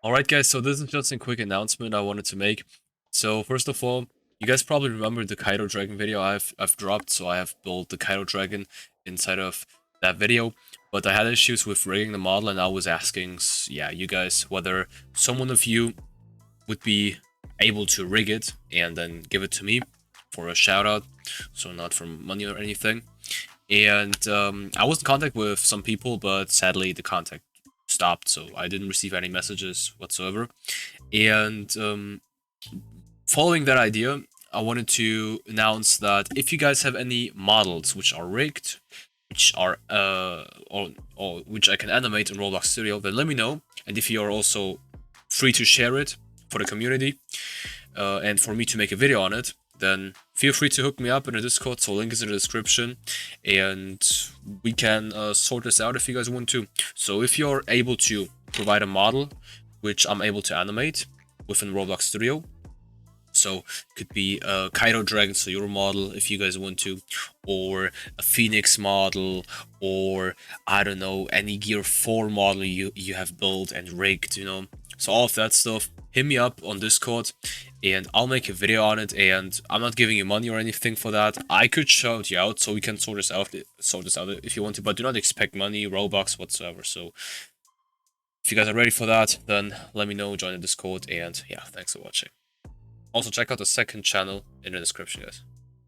Alright guys, so this is just a quick announcement I wanted to make. So first of all, you guys probably remember the Kaido Dragon video I've dropped, so I have built the Kaido Dragon inside of that video, but I had issues with rigging the model and I was asking, yeah, you guys, whether someone of you would be able to rig it and then give it to me for a shout out, so not for money or anything. And I was in contact with some people, but sadly the contact stopped, so I didn't receive any messages whatsoever. And following that idea, I wanted to announce that if you guys have any models which are rigged, which are or which I can animate in Roblox Studio, then let me know. And if you are also free to share it for the community and for me to make a video on it, then feel free to hook me up in the Discord, so link is in the description, and we can sort this out if you guys want to. So if you're able to provide a model which I'm able to animate within Roblox Studio, so it could be a Kaido Dragon, so your model if you guys want to, or a Phoenix model, or I don't know, any Gear 4 model you have built and rigged, you know. So all of that stuff, hit me up on Discord and I'll make a video on it, and I'm not giving you money or anything for that. I could shout you out so we can sort this out if you want to, but do not expect money, Robux, whatsoever. So if you guys are ready for that, then let me know, join the Discord, and yeah, thanks for watching. Also check out the second channel in the description, guys.